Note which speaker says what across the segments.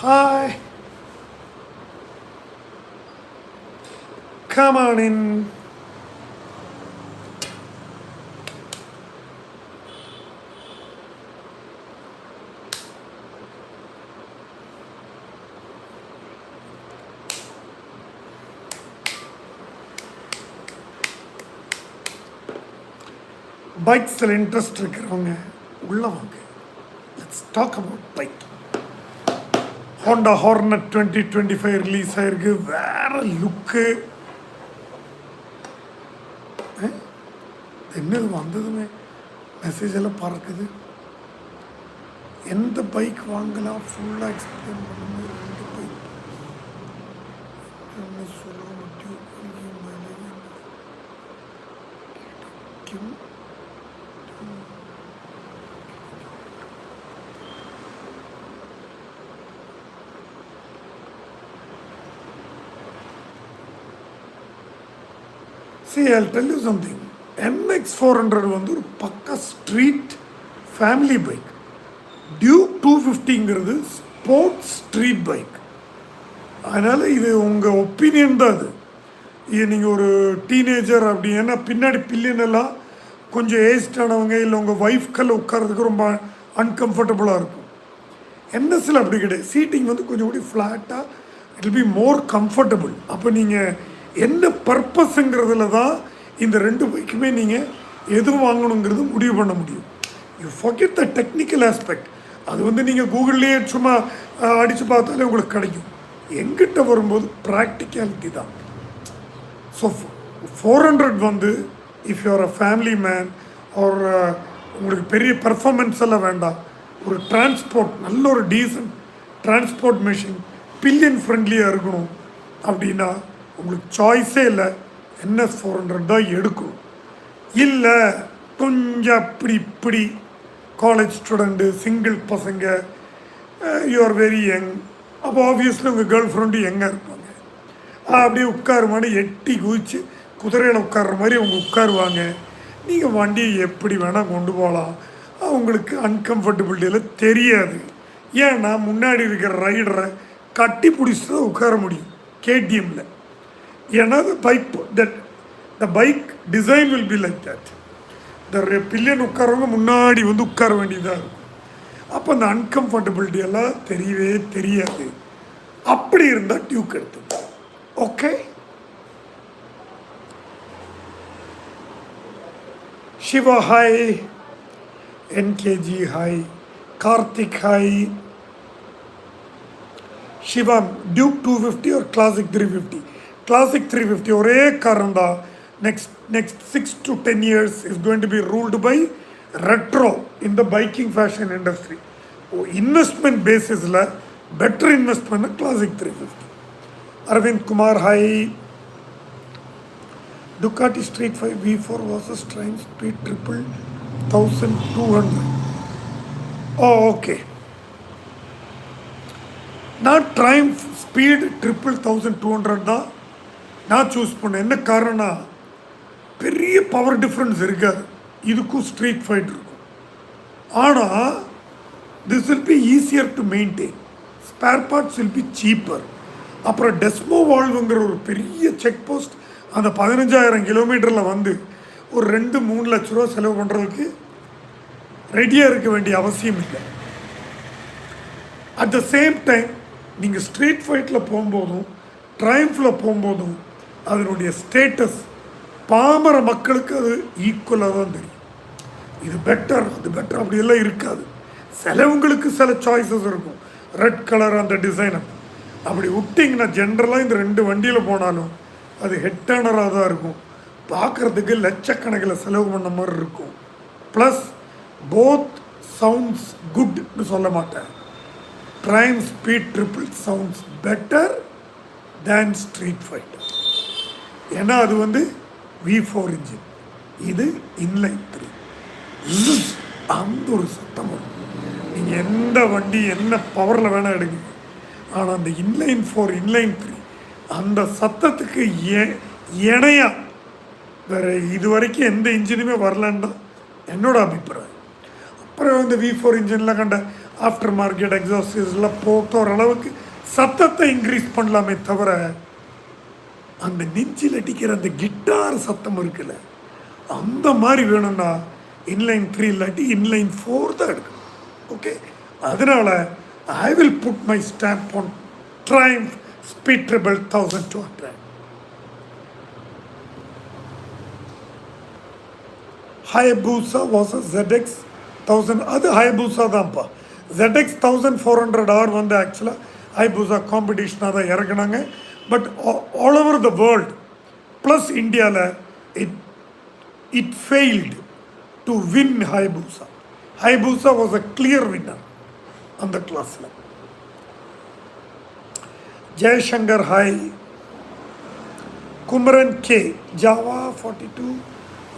Speaker 1: Hi, come on in. பைக்ஸில் interest இருக்கிறவங்க உள்ள வாங்க. Let's talk about bike. Honda Hornet 2025 release ஆயிருக்கு. வேற லுக்கு. என்னது வந்ததுமே மெசேஜ் எல்லாம் பறக்குது. எந்த பைக் வாங்கலாம் ஃபுல்லாக எக்ஸ்பிளைன் பண்ணும்போது ரெண்டு பைக் என்ன சொல்ல முடியும். See, I'll tell you something. NX 400 வந்து ஒரு பக்கா ஸ்ட்ரீட் ஃபேமிலி பைக். டியூக் 250ங்கிறது ஸ்போர்ட்ஸ் ஸ்ட்ரீட் பைக். அதனால் இது உங்கள் ஒப்பீனியன் தான். அது இது நீங்கள் ஒரு டீனேஜர் அப்படி, ஏன்னா பின்னாடி பில்லியன் எல்லாம் கொஞ்சம் ஏஜ்டானவங்க இல்லை உங்கள் ஒய்ஃப்கெல்லாம் உட்காரதுக்கு ரொம்ப அன்கம்ஃபர்டபுளாக இருக்கும். என்எஸ்சில் அப்படி கிடையாது. சீட்டிங் வந்து கொஞ்சம் கூட ஃப்ளாட்டாக, it will be more comfortable. அப்போ நீங்கள் என்ன பர்பஸுங்கிறதுல தான் இந்த ரெண்டு பைக்குமே நீங்கள் எது வாங்கணுங்கிறது முடிவு பண்ண முடியும். You forget the technical aspect. அது வந்து நீங்கள் கூகுள்லேயே சும்மா அடித்து பார்த்தாலே உங்களுக்கு கிடைக்கும். எங்கிட்ட வரும்போது ப்ராக்டிகாலிட்டி தான். ஸோ 400 வந்து if you are a family man ஒரு உங்களுக்கு பெரிய பர்ஃபார்மன்ஸ் எல்லாம் வேண்டாம், ஒரு டிரான்ஸ்போர்ட் நல்ல ஒரு டீசன்ட் டிரான்ஸ்போர்ட் மிஷின் பில்லியன் ஃப்ரெண்ட்லியாக இருக்கணும் அப்படின்னா உங்களுக்கு சாய்ஸே இல்லை, NS 400 தான் எடுக்கணும். இல்லை கொஞ்சம் அப்படி இப்படி காலேஜ் ஸ்டூடெண்ட்டு, சிங்கிள் பசங்க, யூ ஆர் வெரி யங், அப்போ ஆப்வியஸ்லி உங்கள் கேர்ள் ஃப்ரெண்டு யங்காக இருப்பாங்க. அப்படியே உட்காருமானு எட்டி குதிச்சு குதிரையில் உட்கார்ற மாதிரி அவங்க உட்காருவாங்க. நீங்கள் வண்டியை எப்படி வேணால் கொண்டு போகலாம். அவங்களுக்கு அன்கம்ஃபர்டபிலிட்டியில் தெரியாது. ஏன்னா முன்னாடி இருக்கிற ரைடரை கட்டி பிடிச்சி தான் உட்கார முடியும் KTMல. ஏன்னா the bike design will be like that. இந்த பில்லியன் உட்காரவங்க முன்னாடி வந்து உட்கார வேண்டியதாக இருக்கும். அப்போ அந்த அன்கம்ஃபர்டபிலிட்டி எல்லாம் தெரியவே தெரியாது. அப்படி இருந்தால் டியூக் எடுத்து. Okay, Siva hi, NKG hi, Karthik hi. Siva, Duke 250 or classic 350? Classic 350 ஒரே காரணம் தான். Next 6 to 10 years is going to be ruled by retro in the biking fashion industry. Investment பேசிஸில் better investment classic 350. Aravind Kumar hi. Ducati Street 5 V4 versus Triumph Speed Triple 1200. Okay, நான் Triumph speed 1200 தான் நான் choose பண்ணேன். என்ன காரணம்னா பெரிய power difference இருக்காது. இதுக்கும் ஸ்ட்ரீட் ஃபைட் இருக்கும். ஆனால் this will be easier to maintain. Spare parts will be cheaper. அப்புறம் டெஸ்மோ வால்வுங்கிற ஒரு பெரிய செக் போஸ்ட் அந்த 15,000 கிலோமீட்டரில் வந்து ஒரு 2-3 லட்ச ரூபா செலவு பண்ணுறதுக்கு ரெடியாக இருக்க வேண்டிய அவசியம் இல்லை. அட் த சேம் டைம் நீங்கள் ஸ்ட்ரீட் ஃபைட்டில் போகும்போதும் ட்ரைம்ஃபில் போகும்போதும் அதனுடைய ஸ்டேட்டஸ் பாமர மக்களுக்கு அது ஈக்குவலாக தான் தெரியும். இது பெட்டர், அது பெட்டர் அப்படியெல்லாம் இருக்காது. சிலவங்களுக்கு சில சாய்ஸஸ் இருக்கும். ரெட் கலர் அந்த டிசைனர் அப்படி விட்டிங்கன்னா ஜென்ரலாக இந்த ரெண்டு வண்டியில் போனாலும் அது ஹெட் டர்னராக தான் இருக்கும். பார்க்குறதுக்கு லட்சக்கணக்கில் செலவு பண்ண மாதிரி இருக்கும். ப்ளஸ் போத் சவுண்ட்ஸ் குட்னு சொல்ல மாட்டேன். Triumph Speed Triple sounds better than Street Fight. ஏன்னா அது வந்து V4 இன்ஜின், இது இன்லைன் 3. அந்த ஒரு சத்தம் வரும். நீங்கள் எந்த வண்டி என்ன பவரில் வேணால் எடுங்க, ஆனால் அந்த இன்லைன் 4 இன்லைன் 3 அந்த சத்தத்துக்கு இணையாக வேறு இது வரைக்கும் எந்த இன்ஜினுமே வரலன்னு தான் என்னோட அபிப்பிராயம். அப்புறம் இந்த V4 இன்ஜினில் கண்ட ஆஃப்டர் மார்க்கெட் எக்ஸாஸ்டர்ஸ்லாம் போட்டு ஓரளவுக்கு சத்தத்தை இன்க்ரீஸ் பண்ணலாமே தவிர அந்த நெஞ்சில் அடிக்கிற அந்த கிட்டார் சத்தம் இருக்குல்ல அந்த மாதிரி வேணும்னா இன்லைன் 3 இல்லாட்டி இன்லைன் 4 தான் எடுக்கணும். ஓகே, அதனால் I will put my stamp on Triumph Speed Triple 1200. Hayabusa was a ZX 1000. அது Hayabusa தான்ப்பா. ZX 1400R வந்து ஆக்சுவலாக Hayabusa காம்படிஷனாக தான் இறக்குனாங்க. But all over the world plus இந்தியாவில் it failed to win Hayabusa. Hayabusa was a clear winner அந்த கிளாஸில். Jayashankar hi. Kumaran K, Java 42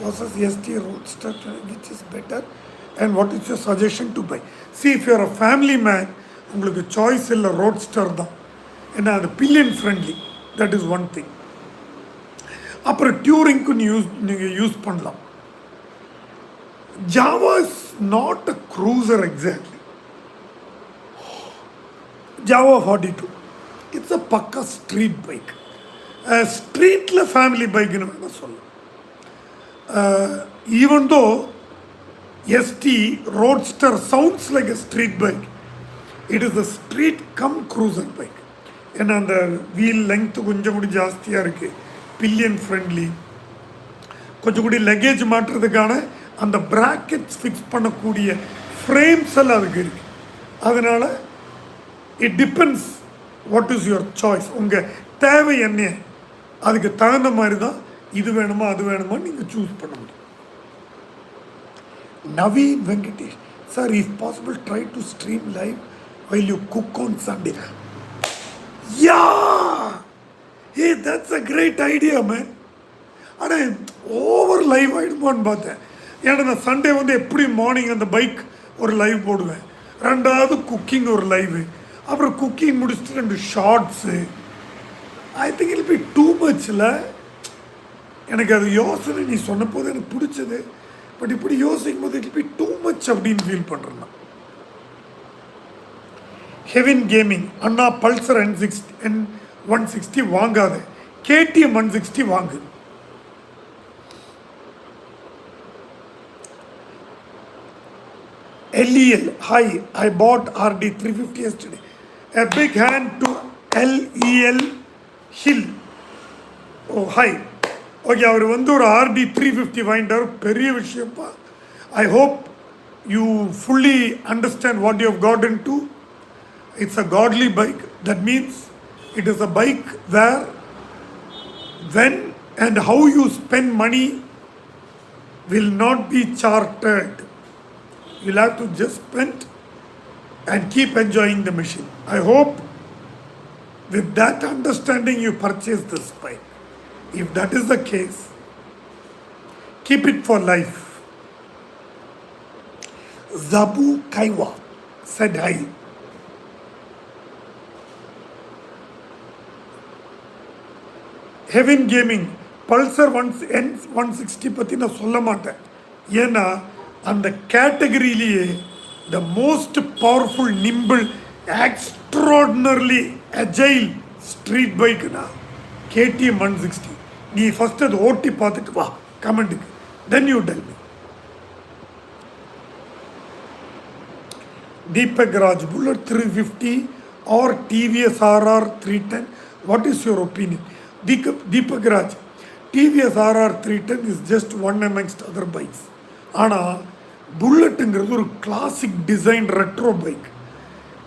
Speaker 1: versus ST Roadster, which is better and what is your suggestion to buy? See, if you are a family man, உங்களுக்கு choice இல்லை, Roadster தான். ஏன்னா அது billion friendly, that is one thing. அப்புறம் டியூரிங்க்கு நீங்கள் use பண்ணலாம். Java is not a cruiser exactly. Java 42 it's a பக்கா street bike. ஸ்ட்ரீட்டில் ஃபேமிலி பைக்குன்னு வேணால் சொல்லலாம். Even though ST Roadster sounds like a street bike, it is a street cum cruiser bike. ஏன்னா அந்த wheel length கொஞ்சம் கூட ஜாஸ்தியாக இருக்குது, பில்லியன் ஃப்ரெண்ட்லி. கொஞ்சம் கூட லக்கேஜ் மாட்டுறதுக்கான அந்த ப்ராக்கெட்ஸ் ஃபிக்ஸ் பண்ணக்கூடிய ஃப்ரேம்ஸ் எல்லாம் அதுக்கு இருக்குது. அதனால் it depends what is your choice. உங்கள் தேவை என்ன, அதுக்கு தகுந்த மாதிரி தான் இது வேணுமா அது வேணுமா நீங்கள் சூஸ் பண்ண முடியும். Naveen Venkatesh sir, if possible try to stream live while you cook on Sunday. Yeah, ah that's a great idea man. ஆனால் ஓவர் லைவ் ஆகிடுமான்னு பார்த்தேன். ஏன்னா நான் சண்டே வந்து எப்படி மார்னிங் அந்த பைக் ஒரு லைவ் போடுவேன், ரெண்டாவது குக்கிங் ஒரு லைவு, அப்புறம் குக்கிங் முடிச்சுட்டு 2 shorts. I think it be too மச்சில். எனக்கு அது யோசனை நீ சொன்ன போது எனக்கு பிடிச்சது. பட் இப்படி யோசிக்கும் போது இட் பி டூ மச் அப்படின்னு ஃபீல் பண்ணுறேன் நான். ஹெவின் கேமிங், அண்ணா பல்சர் N160 வாங்காத, KTM 160 வாங்கு. LEL, hi, I bought RD 350 yesterday. A big hand to LEL Hill. Oh, hi. Okay, அவர் வந்து ஒரு RD 350 வாங்கிட்டார், பெரிய விஷயம்ப்பா. I hope you fully understand what you have got into. It's a godly bike. That means it is a bike where when and how you spend money will not be chartered. You'll have to just spend and keep enjoying the machine. I hope with that understanding you purchase this bike. If that is the case, keep it for life. Zabu Kaiwa said hi. Heaven Gaming, Pulsar N160 பற்றி நான் சொல்ல மாட்டேன். ஏன்னா அந்த கேட்டகரியிலேயே the most powerful, nimble, extraordinarily agile street bike na KTM 160. நீ first அது ஓட்டி பார்த்துட்டு வா கமெண்ட்டுக்கு, then you tell me. Deepak Raj, Bullet 350 or TVS RR 310, what is your opinion? Deepak Raj, TVS RR 310 is just one amongst other bikes. ஆனால் புல்லட்டுங்கிறது ஒரு classic design retro bike.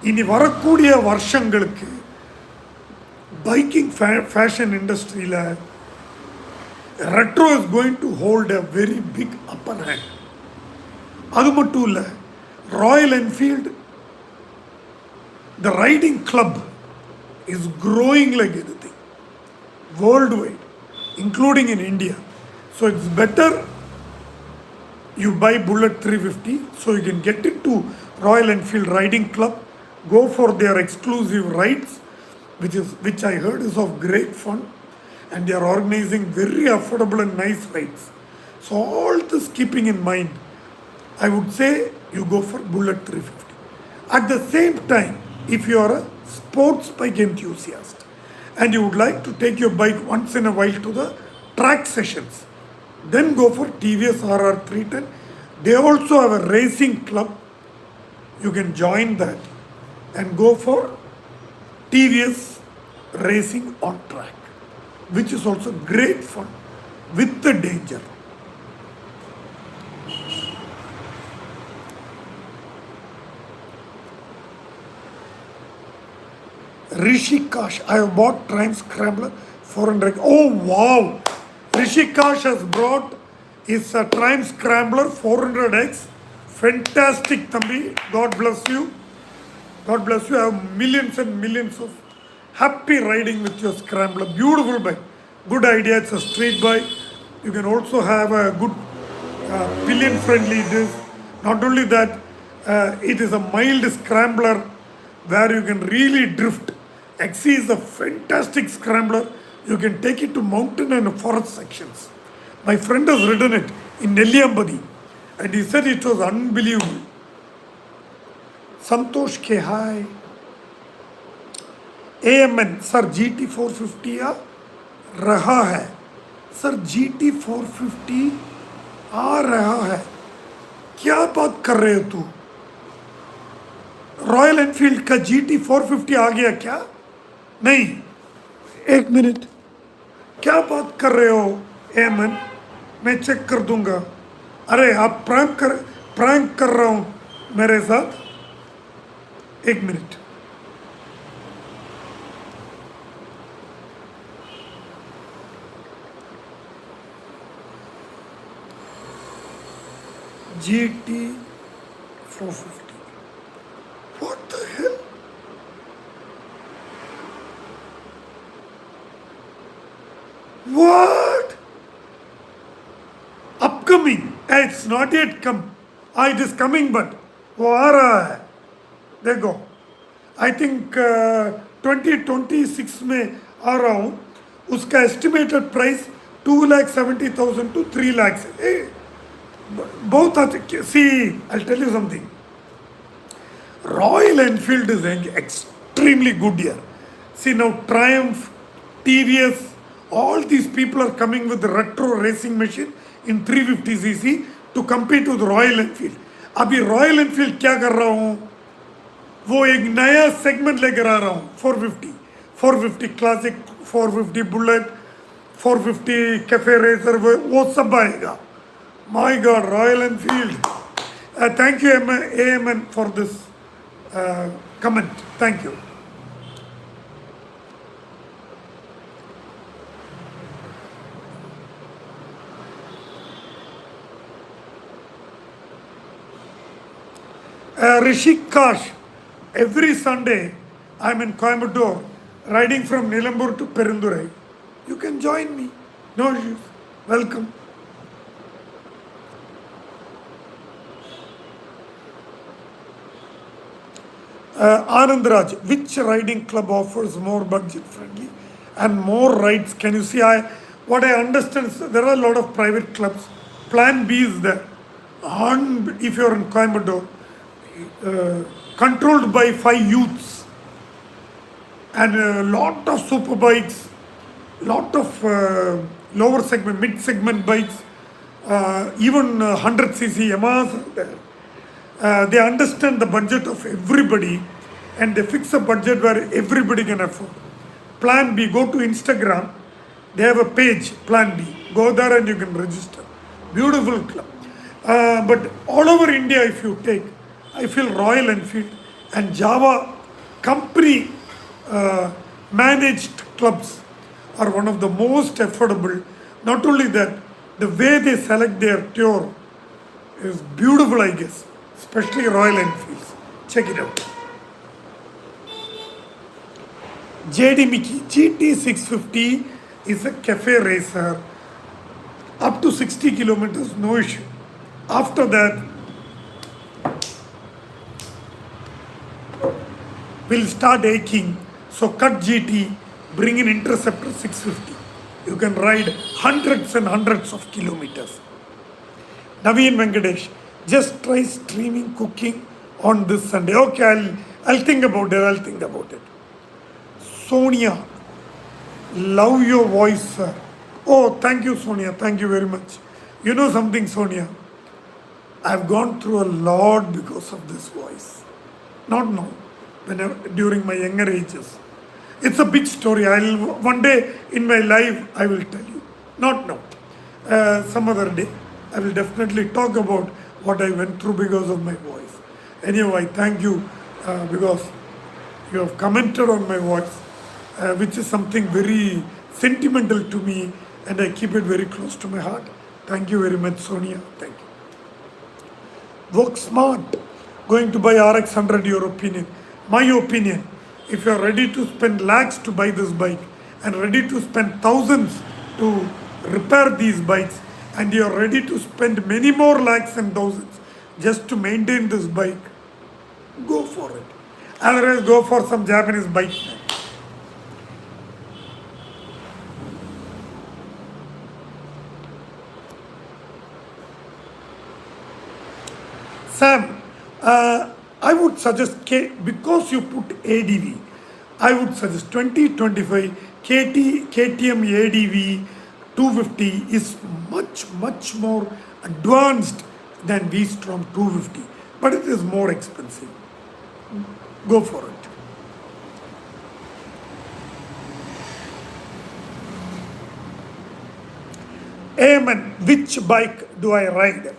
Speaker 1: இனி வரக்கூடிய வருஷங்களுக்கு பைக்கிங் ஃபேஷன் இண்டஸ்ட்ரியில் retro is going to hold a very big upper hand. அது மட்டும் இல்லை, Royal Enfield, the riding club is growing like anything worldwide, including in India. So it's better you buy Bullet 350 so you can get into Royal Enfield Riding Club, go for their exclusive rides, which I heard is of great fun, and they are organizing very affordable and nice rides. So all this keeping in mind, I would say you go for Bullet 350. At the same time, if you are a sports bike enthusiast and you would like to take your bike once in a while to the track sessions, then go for TVS RR 310. They also have a racing club. You can join that and go for TVS racing on track, which is also great fun with the danger. Rishikash, I have bought Triumph Scrambler 400. Oh wow! Rishikash has brought his Triumph Scrambler 400X. Fantastic, Thambi. God bless you. God bless you. I have millions and millions of happy riding with your Scrambler. Beautiful bike. Good idea. It's a street bike. You can also have a good pillion friendly disc. Not only that, it is a mild scrambler where you can really drift. XC is a fantastic scrambler. You can take it to mountain and forest sections. My friend has ridden it in Nelliyambadi and he said it was unbelievable. Santosh K, hi. AMN, sir, GT 450 या रहा है. Sir GT 450 आ रहा है. क्या बात कर रहे हो तू? रॉयल एनफील्ड का GT 450 आ गया क्या? नहीं, एक मिनट, क्या बात कर रहे हो एमन? मैं चेक कर दूंगा. अरे आप प्रैंक कर रहा हूं मेरे साथ. एक minute. GT 450. What the hell? What? Upcoming. It's not yet come. It is coming, but वो आ रहा है. देखो, I think 2026 में आ रहा हूँ. उसका estimated price 2,70,000 to 3 lakhs. Both are, see, I'll tell you something. Royal Enfield is extremely good here. See now, Triumph, TVS, all these people are coming with the retro racing machine in 350cc to compete with Royal Enfield. अभी Royal Enfield क्या कर रहा हूँ? वो एक नया segment लेकर आ रहा हूँ. 450 classic, 450 bullet, 450 cafe racer, वो सब आएगा. My God, Royal Enfield. Thank you, AMN, for this comment. Thank you. Rishikash, every Sunday I'm in Coimbatore, riding from Nilambur to Perundurai. You can join me. No issues. Welcome. Anandraj, which riding club offers more budget friendly and more rides? Can you see? What I understand is there are a lot of private clubs. Plan B is there. If you're in Coimbatore, controlled by 5 youths and a lot of Superbikes, lot of lower segment, mid segment bikes, even 100cc Yamahas are there. They understand the budget of everybody and they fix a budget where everybody can afford. Plan B, go to Instagram, they have a page, Plan B. Go there and you can register. Beautiful club. But all over India, if you take, I feel Royal Enfield and Java company managed clubs are one of the most affordable. Not only that, the way they select their tour is beautiful, I guess. Especially Royal Enfields. Check it out. JD Mickey, GT 650 is a cafe racer. Up to 60 kilometers, no issue. After that, will start aching. So cut GT, bring in Interceptor 650. You can ride hundreds and hundreds of kilometers. Naveen Venkatesh, just try streaming cooking on this Sunday. Okay, I'll think about it. I'll think about it. Sonia, love your voice, sir. Oh, thank you, Sonia. Thank you very much. You know something, Sonia? I've gone through a lot because of this voice. Not now, during my younger ages. It's a big story. One day in my life I will tell you. Not now. Some other day I will definitely talk about what I went through because of my voice. Anyway, I thank you because you have commented on my voice, which is something very sentimental to me, and I keep it very close to my heart. Thank you very much, Sonia. Thank you. Work smart. Going to buy RX 100, your opinion. My opinion, if you are ready to spend lakhs to buy this bike and ready to spend thousands to repair these bikes, and you are ready to spend many more lakhs and thousands just to maintain this bike, go for it. Otherwise, go for some Japanese bike. Sam, I would suggest because you put ADV, I would suggest 2025 KTM ADV 250 is much more advanced than V-Strom 250, but it is more expensive. Go for it. Amen. Which bike do I ride?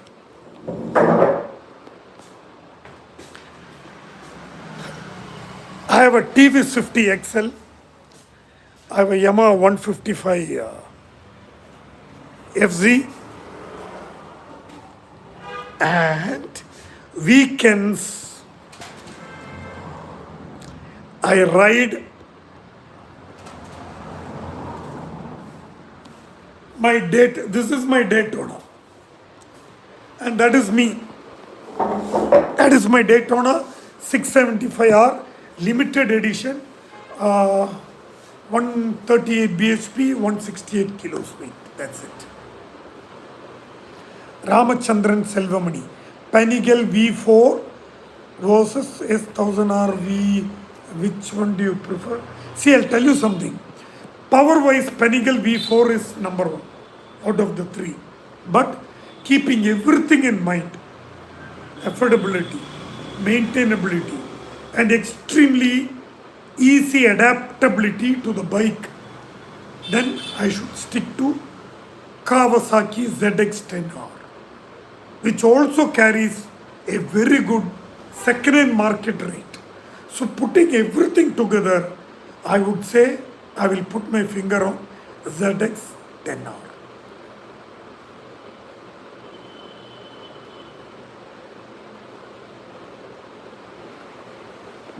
Speaker 1: I have a TVS 50 XL. I have a Yamaha 155 FZ. And weekends, I ride my this is my Daytona. And that is me. That is my Daytona 675R limited edition, 138 bhp, 168 kilos weight. That's it. Ramachandran Selvamani, Panigal V4 versus S1000R V. Which one do you prefer? See, I'll tell you something. Power-wise, Panigal V4 is number one out of the three. But keeping everything in mind, affordability, maintainability, and extremely easy adaptability to the bike, then I should stick to Kawasaki ZX10R, which also carries a very good second-hand market rate. So putting everything together, I would say I will put my finger on ZX10R.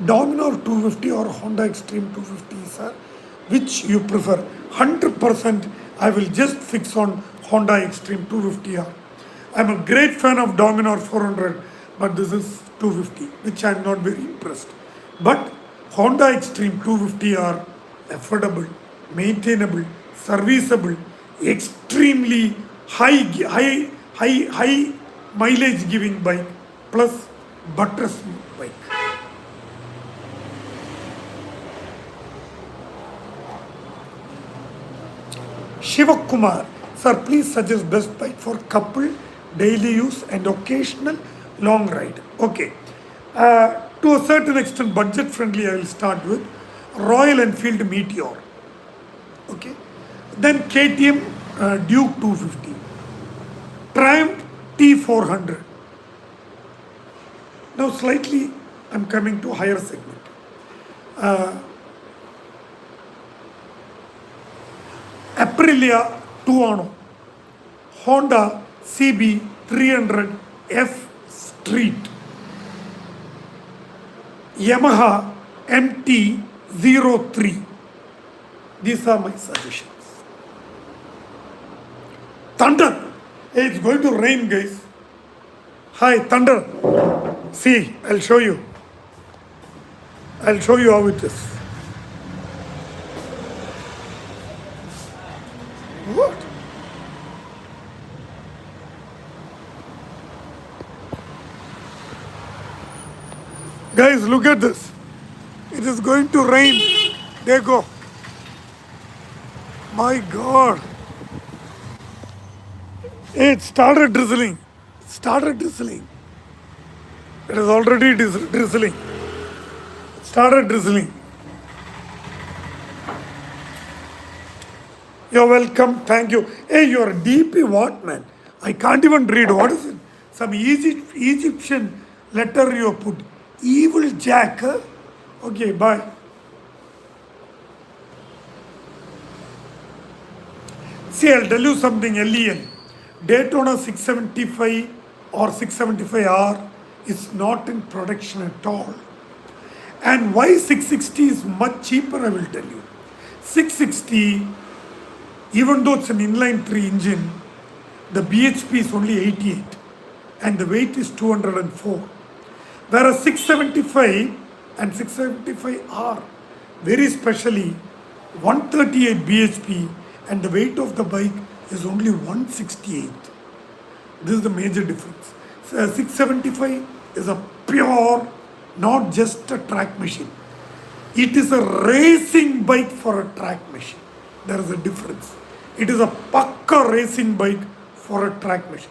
Speaker 1: Dominar 250 or Honda Extreme 250, sir, which you prefer? 100% I will just fix on Honda Extreme 250R. I'm a great fan of Dominar 400, but this is 250, which I'm not very impressed. But Honda Extreme 250R, affordable, maintainable, serviceable, extremely high mileage giving bike, plus buttress bike. Shivakumar, sir, please suggest best bike for couple, daily use and occasional long ride. Okay. To a certain extent, budget friendly, I will start with Royal Enfield Meteor. Okay. Then KTM Duke 250. Triumph T400. Now slightly, I'm coming to higher segment. Aprilia Tuono, Honda CB 300 F Street, Yamaha MT-03. These are my suggestions. Thunder. Hey, it's going to rain, guys. Hi, Thunder. See, I'll show you. I'll show you how it is. What? Guys, look at this. It is going to rain. There go. My God. It started drizzling. It started drizzling. It is already drizzling. It started drizzling. You're welcome. Thank you. Hey, you're a DP what, man? I can't even read. What is it? Some Egyptian letter you put. Evil Jack. Huh? Okay, bye. See, I'll tell you something, LEL. Daytona 675 or 675R is not in production at all. And why 660 is much cheaper, I will tell you. 660, even though it's an inline 3 engine, the BHP is only 88 and the weight is 204. Whereas 675 and 675R, very specially, 138 BHP and the weight of the bike is only 168. This is the major difference. So 675 is a pure, not just a track machine. It is a racing bike for a track machine. There is a difference. It is a pakka racing bike for a track machine.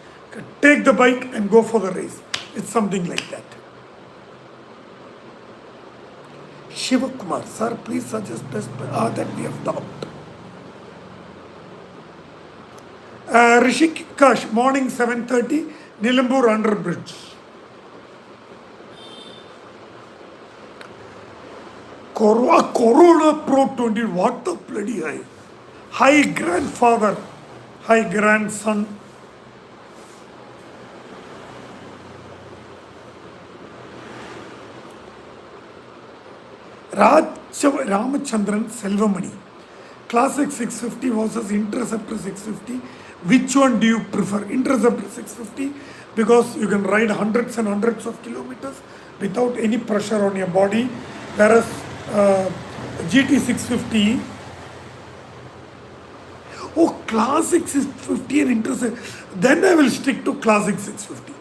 Speaker 1: Take the bike and go for the race. It's something like that. Shivakumar, sir, please suggest best that we have talked. Rishikesh, morning 7:30, Nilambur Underbridge. Corona Pro 20, what the bloody high. Hi grandfather, hi grandson. Ramachandran Selvamani. Classic 650 versus Interceptor 650. Which one do you prefer? Interceptor 650 because you can ride hundreds and hundreds of kilometers without any pressure on your body. Whereas GT 650, Classic 650 and Interceptor. Then I will stick to Classic 650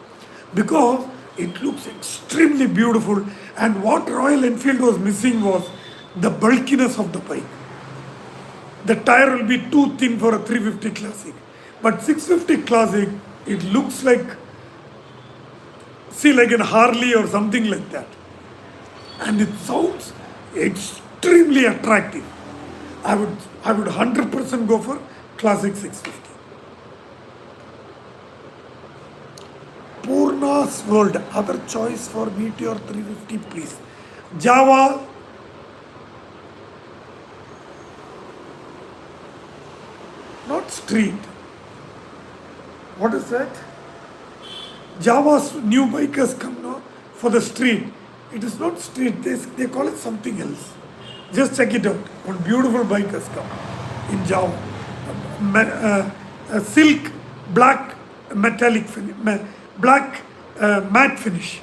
Speaker 1: because it looks extremely beautiful. And what Royal Enfield was missing was the bulkiness of the bike. The tire will be too thin for a 350 Classic. But 650 Classic, it looks like, see, like a Harley or something like that. And it sounds extremely attractive. I would 100% go for Classic 650. Purna's World, other choice for Meteor 350, please. Java, not street. What is that? Java's new bike has come now for the street. It is not street, they call it something else. Just check it out. One beautiful bike has come in Java. A silk, black, metallic finish, black matte finish.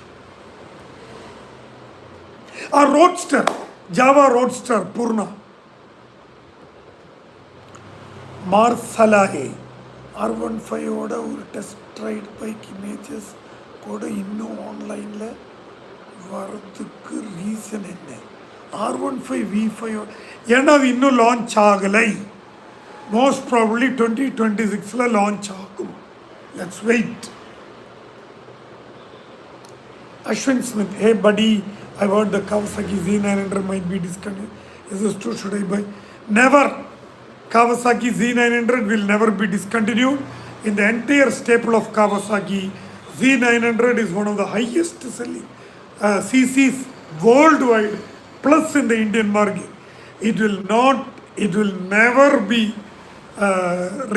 Speaker 1: A Roadster, Java Roadster, Purna. Marsalahe. R15 ஓட ஒரு test right bike images கூட இன்னும் ஆன்லைனில் வரதுக்கு reason என்ன? R15 V5 ஏன்னா அது இன்னும் லான்ச் ஆகலை. மோஸ்ட் ப்ராபப்ளி 2026 லான்ச் ஆகும். Let's wait. Ashwin Smith, hey buddy, I heard the Kawasaki Z900 might be discontinued. Is this true? Should I buy? Never. Kawasaki Z900 will never be discontinued. In the entire staple of Kawasaki, Z900 is one of the highest selling CCs worldwide, plus in the Indian market. It will never be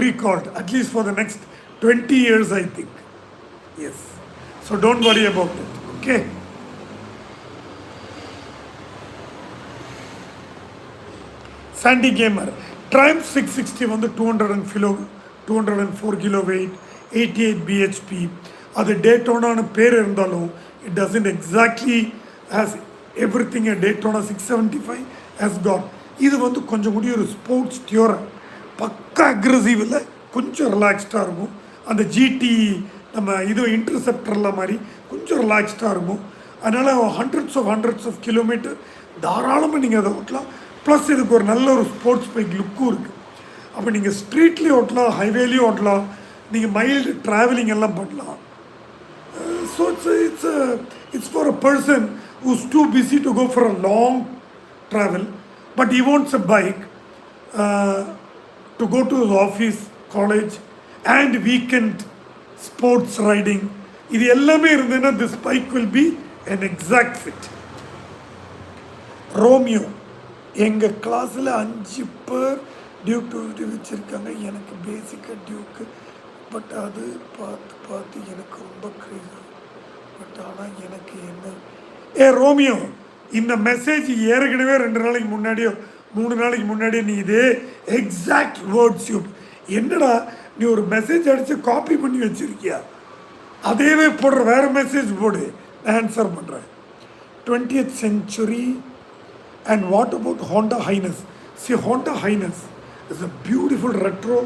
Speaker 1: recalled, at least for the next 20 years, I think. Yes. So don't worry about it. Okay. Sandy Gamer. Triumph 660 on the 204 kilo weight, 88 BHP. அது டேட்டோனான்னு பேர் இருந்தாலும் it doesn't exactly has everything a Daytona 675 has got. இது வந்து கொஞ்சம் கூடிய ஒரு sports your, பக்கா aggressive இல்லை, கொஞ்சம் ரிலாக்ஸ்டாக இருக்கும். அந்த ஜிடி நம்ம இது இன்டர்செப்டரில் மாதிரி கொஞ்சம் ரிலாக்ஸ்டாக இருக்கும். அதனால் ஹண்ட்ரட்ஸ் ஆஃப் கிலோமீட்டர் தாராளமாக நீங்கள் அதை ஓட்டலாம். ப்ளஸ் இதுக்கு ஒரு நல்ல ஒரு ஸ்போர்ட்ஸ் பைக் லுக்கும் இருக்குது. அப்போ நீங்கள் ஸ்ட்ரீட்லேயும் ஓட்டலாம், ஹைவேலையும் ஓட்டலாம், நீங்கள் மைல்டு ட்ராவலிங் எல்லாம் பண்ணலாம். So it's for a person who's too busy to go for a long travel, but he wants a bike to go to his office, college, and weekend sports riding. இது எல்லாமே இருந்ததுன்னா this bike will be an exact fit. Romeo, எங்கள் கிளாஸில் 5 பேர் Duke 250 வச்சுருக்காங்க. எனக்கு பேசிக்காக Duke, but அது பார்த்து எனக்கு ரொம்ப க்ரேஸ். பட் ஆனால் எனக்கு என்ன ரோமியோ, இந்த மெசேஜ் ஏற்கனவே 2 நாளைக்கு முன்னாடியோ 3 நாளைக்கு முன்னாடியோ நீ இதே எக்ஸாக்ட் வேர்ட்ஸ் என்னடா நீ ஒரு மெசேஜ் அடித்து காப்பி பண்ணி வச்சுருக்கியா, அதேவே போடுற, வேறு மெசேஜ் போடு, நான் ஆன்சர் பண்ணுறேன். 20th century. And what about Honda Highness? See, Honda Highness is a beautiful retro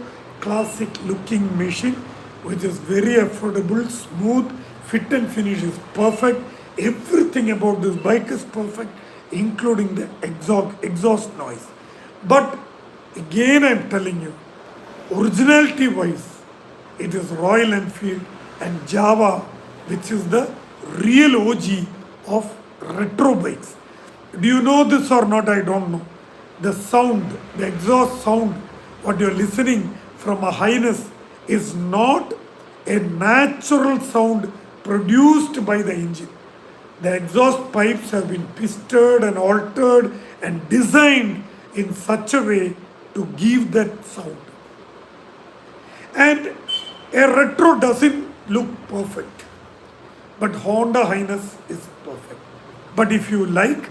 Speaker 1: classic looking machine which is very affordable, smooth, fit and finish is perfect. Everything about this bike is perfect, including the exhaust noise. But again I'm telling you, originality wise, it is Royal Enfield and Java, which is the real OG of retro bikes. Do you know this or not? I don't know. The sound, the exhaust sound, what you're listening from a Highness is not a natural sound produced by the engine. The exhaust pipes have been twisted and altered and designed in such a way to give that sound. And a retro doesn't look perfect, but Honda Highness is perfect. But if you like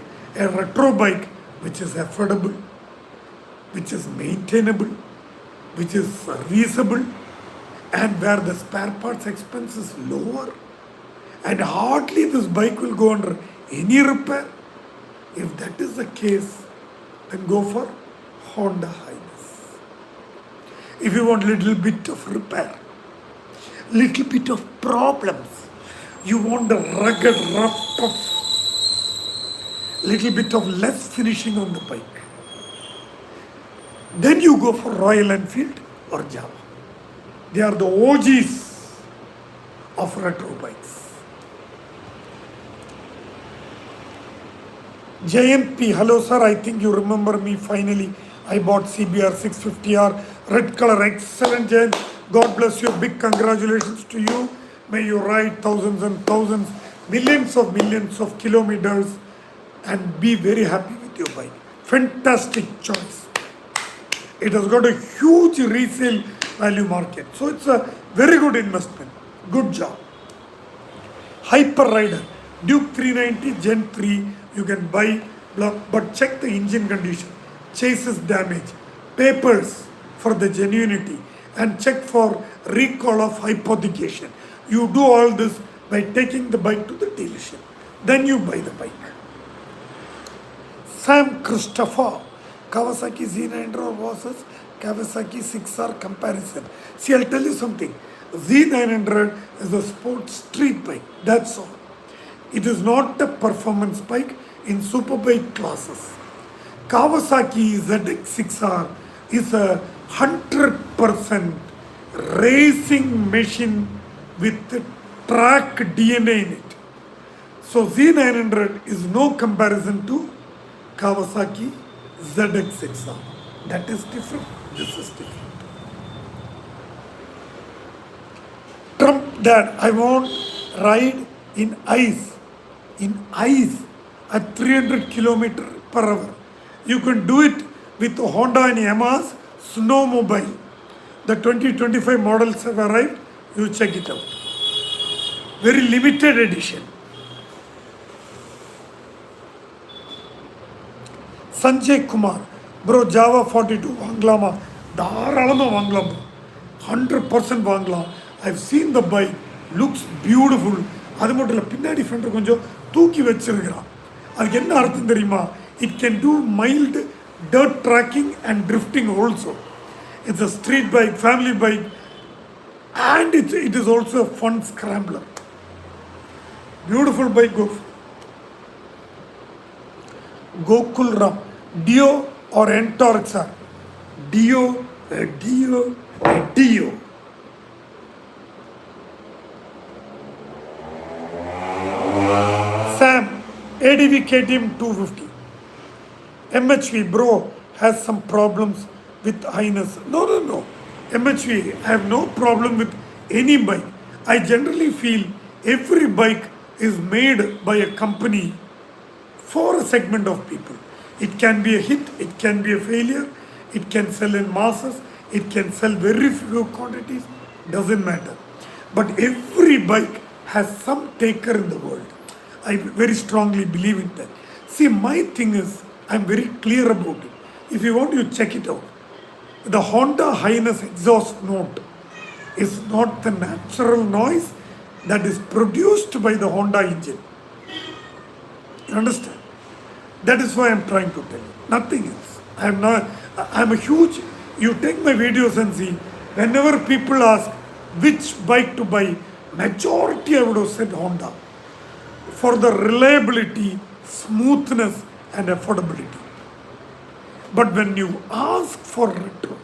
Speaker 1: a retro bike which is affordable, which is maintainable, which is serviceable, and where the spare parts expense is lower, and hardly this bike will go under any repair, if that is the case, then go for Honda Highness. If you want little bit of repair, little bit of problems, you want the rugged, rough, tough, little bit of less finishing on the bike, then you go for Royal Enfield or Java. They are the OGs of retro bikes. JMP, hello sir, I think you remember me. Finally I bought CBR 650R, red color, excellent Jayan. God bless you, big congratulations to you. May you ride thousands and thousands, millions of kilometers and be very happy with your bike. Fantastic choice. It has got a huge resale value market. So it's a very good investment. Good job. Hyper Rider, Duke 390 Gen 3, you can buy, but check the engine condition, chassis damage, papers for the genuinity, and check for recall of hypothecation. You do all this by taking the bike to the dealership. Then you buy the bike. Sam Christopher, Kawasaki Z900 versus Kawasaki 6R comparison. See, I'll tell you something. Z900 is a sports street bike. That's all. It is not a performance bike in Superbike classes. Kawasaki ZX6R is a 100% racing machine with track DNA in it. So Z900 is no comparison to Kawasaki ZX6R. That is different. This is different. Trump Dad, I want ride in ice. In ice at 300 km/h. You can do it with Honda and Yamaha's Snowmobile. The 2025 models have arrived. You check it out. Very limited edition. Sanjay Kumar, bro, Java 42 வாங்கலாமா? தாராளமாக வாங்கலாம், 100% வாங்கலாம். I've seen the bike, looks beautiful. அது மட்டும் இல்லை, பின்னாடி ஃப்ரெண்டை கொஞ்சம் தூக்கி வச்சிருக்கிறான். அதுக்கு என்ன அர்த்தம் தெரியுமா? It can do mild dirt tracking and drifting also. It's a street bike, family bike, and it is also a fun scrambler. Beautiful bike, go. Gokul Ram. Dio or Entorx, sir? Dio, Dio, Dio. Sam, ADV KTM 250. MHV, bro, has some problems with highness. No. MHV, I have no problem with any bike. I generally feel every bike is made by a company for a segment of people. It can be a hit, it can be a failure, it can sell in masses, it can sell very few quantities, doesn't matter. But every bike has some taker in the world. I very strongly believe in that. See, my thing is, I'm very clear about it. If you want, you check it out. The Honda Highness exhaust note is not the natural noise that is produced by the Honda engine. You understand? That is why I'm trying to tell you. Nothing else. I'm a huge, you take my videos and see, whenever people ask which bike to buy, majority I would have said Honda. For the reliability, smoothness and affordability. But when you ask for retro,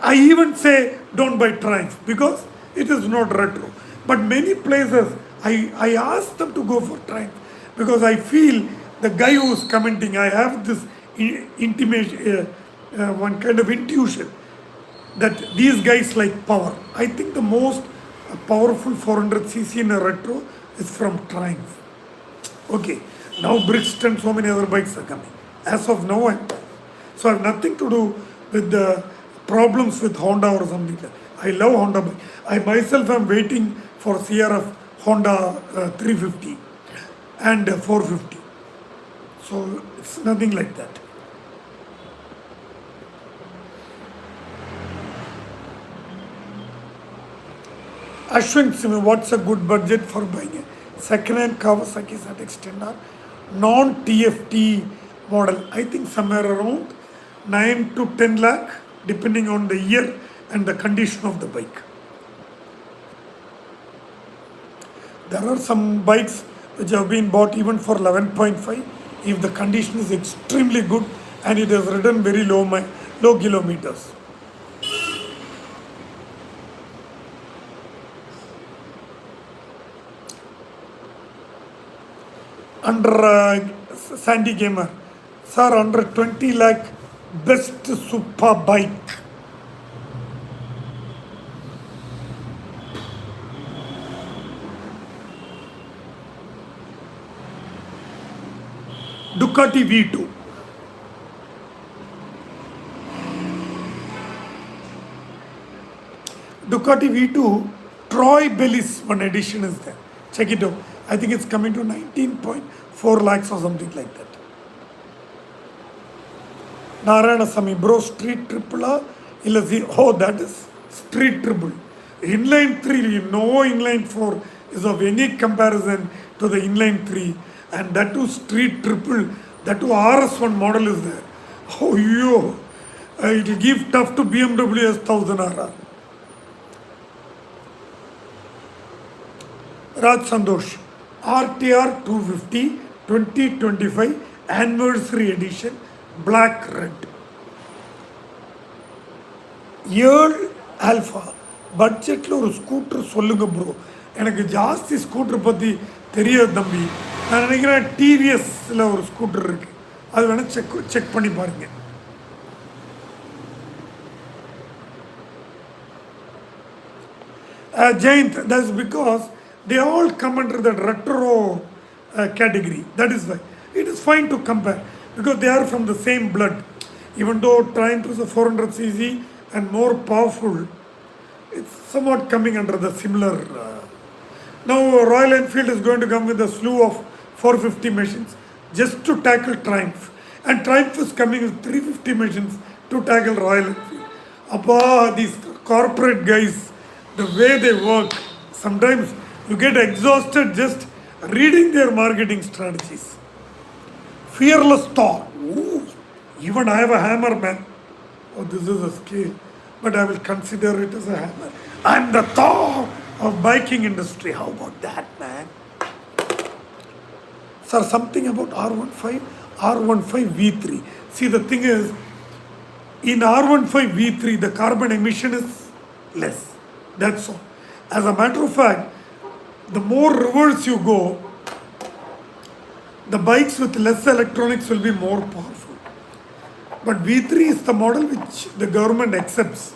Speaker 1: I even say don't buy Triumph because it is not retro. But many places I ask them to go for Triumph because I feel the guy who is commenting, I have this intimation, one kind of intuition that these guys like power. I think the most powerful 400cc in a retro is from Triumph. Okay, now Bridgestone, so many other bikes are coming. As of now, so I have nothing to do with the problems with Honda or something like that. I love Honda bike. I myself am waiting for CRF Honda 350 and 450. So it's nothing like that. Ashwin Simi, what's a good budget for buying a second-hand Kawasaki ZX 10R non-TFT model? I think somewhere around 9 to 10 lakh, depending on the year and the condition of the bike. There are some bikes which have been bought even for 11.5 if the condition is extremely good and it has ridden very low kilometers. Under Sandy Gamer, sir, under 20 lakh, best Superbike. Ducati V2. Ducati V2, Troy Bellis, one edition is there. Check it out. I think it's coming to 19.4 lakhs or something like that. Narayana Sami, bro, street triple oh, that is street triple. Inline 3, no inline 4 is of any comparison to the inline 3. And that too street triple, that too RS1 model is there. Oh, yo, it will give tough to BMW S1000 RR. Raj Sandosh, RTR 250 2025 anniversary edition, black red. Year Alpha, பட்ஜெட்டில் ஒரு scooter சொல்லுங்க bro. எனக்கு ஜாஸ்தி scooter பற்றி தெரியாது தம்பி. நான் நினைக்கிறேன் டிவிஎஸ்ல ஒரு ஸ்கூட்டர் இருக்கு, அது வேணால் செக் பண்ணி பாருங்க. Jayanth, that's because they all come under that retro category. That is why it is fine to compare because they are from the same blood. Even though Triumph is a 400cc and more powerful, it's somewhat coming under the similar. Now Royal Enfield is going to come with a slew of 450 machines just to tackle Triumph. And Triumph is coming with 350 machines to tackle Royal Enfield. Appa, these corporate guys, the way they work, sometimes you get exhausted just reading their marketing strategies. Fearless Thor. Ooh, even I have a hammer, man. Oh, this is a scale, but I will consider it as a hammer. I'm the Thor of biking industry. How about that, man? Sir, something about R15 R15 V3. See, the thing is, in R15 V3, the carbon emission is less. That's all. As a matter of fact, the more reverse you go, the bikes with less electronics will be more powerful. But V3 is the model which the government accepts.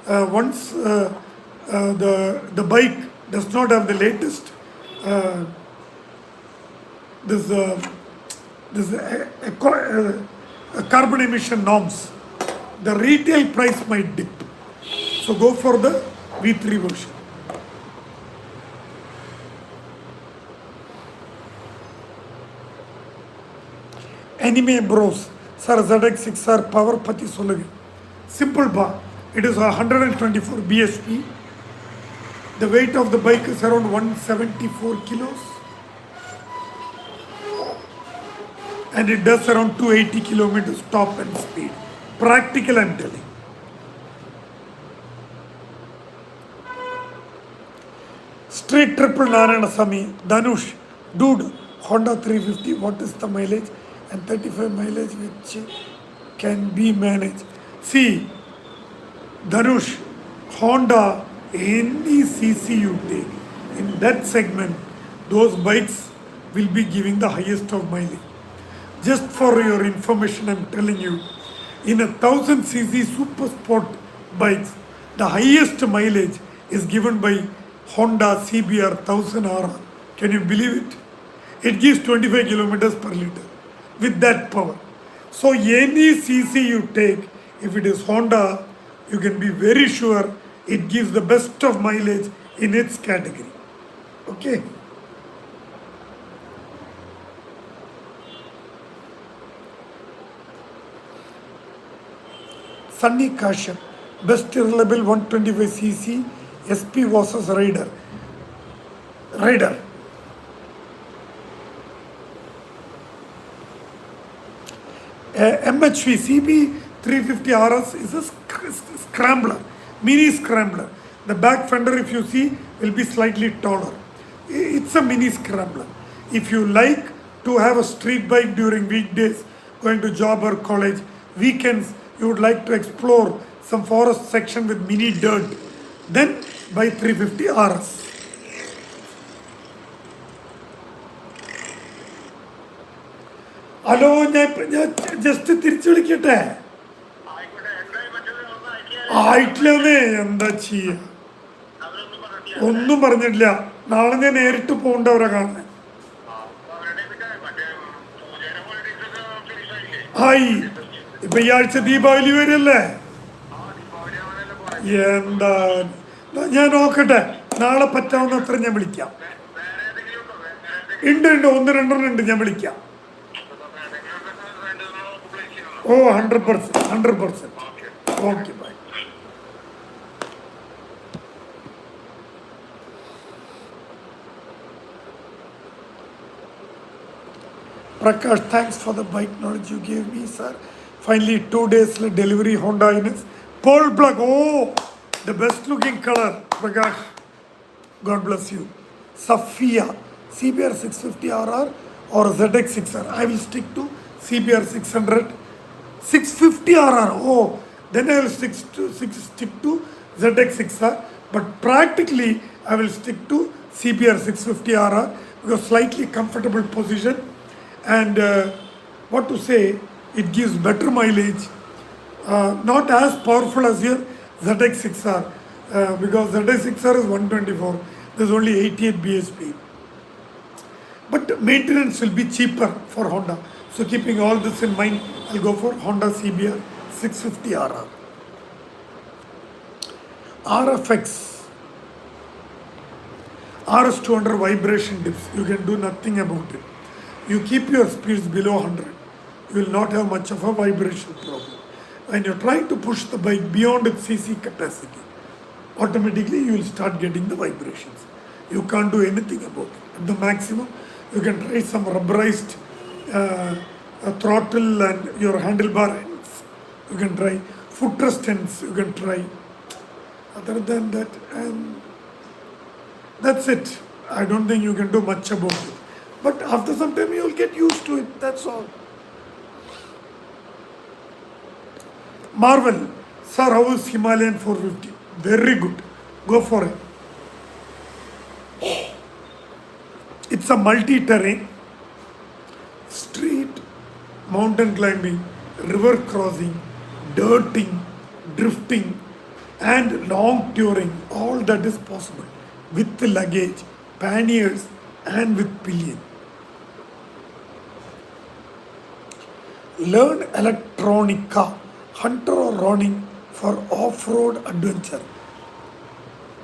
Speaker 1: Once the bike does not have the latest uh, this carbon emission norms, the retail price might dip. So go for the V3 version. Anime Bros, Sir ZX6R power pathi solluga. Simple bar. It is 124 bhp. The weight of the bike is around 174 kilos. And it does around 280 kilometers top end speed. Practical, I'm telling. Straight triple Narayanasamy, Dhanush, dude, Honda 350, what is the mileage? And 35 mileage which can be managed. See, Dhanush, Honda, any CC you take, in that segment, those bikes will be giving the highest of mileage. Just for your information, I'm telling you, in 1000cc super sport bikes, the highest mileage is given by Honda CBR 1000RR. Can you believe it? It gives 25 kilometers per liter with that power. So any CC you take, if it is Honda, you can be very sure it gives the best of mileage in its category. Okay. Sunny Kashyap, best reliable 125cc SP versus Raider. MHV CB 350 RS is a scrambler, mini scrambler. The back fender, if you see, will be slightly taller. It's a mini scrambler. If you like to have a street bike during weekdays, going to job or college, weekends, you would like to explore some forest section with mini dirt, then buy 350 RS. Hello, ഞാൻ just തിരിച്ചു വിളിക്കട്ടെ? ആയിട്ടില്ലേ? എന്താ ചെയ്യ, ഒന്നും പറഞ്ഞിട്ടില്ല. നാളെ ഞാൻ നേരിട്ട് പോകണ്ടവരെ കാണാൻ. ആയി, ഇപ്പൊ ഈ ആഴ്ച ദീപാവലി വരല്ലേ? എന്താ, ഞാൻ നോക്കട്ടെ, നാളെ പറ്റാവുന്നത്ര ഞാൻ വിളിക്കാം. ഉണ്ട്, ഒന്ന് രണ്ടെണ്ണം ഉണ്ട്, ഞാൻ വിളിക്കാം. Oh, 100%. Okay, bye. Prakash, thanks for the bike knowledge you gave me, sir. Finally, 2 days delivery Honda Ines. Pearl black, oh, the best looking color, Prakash. God bless you. Safia, CBR 650 RR or ZX6R. I will stick to CBR 600. 650 RR, oh, then I will stick to ZX6R, but practically I will stick to CBR 650 RR because slightly comfortable position and what to say, it gives better mileage, not as powerful as your ZX6R because ZX6R is 124, there's only 88 bhp, but maintenance will be cheaper for Honda. So keeping all this in mind, I'll go for Honda CBR 650 RR. RFX, RS200 vibration dips, you can do nothing about it. You keep your speeds below 100, you will not have much of a vibration problem. When you're trying to push the bike beyond its CC capacity, automatically you will start getting the vibrations. You can't do anything about it. At the maximum, you can try some rubberized throttle and your handlebar ends. You can try footrest ends. You can try. Other than that, and that's it. I don't think you can do much about it. But after some time, you will get used to it. That's all. Marvel, sir, how is Himalayan 450? Very good. Go for it. It's a multi-terrain, street, mountain climbing, river crossing, dirting, drifting, and long touring. All that is possible with the luggage, panniers, and with pillion. Learn electronica, hunter or running for off-road adventure.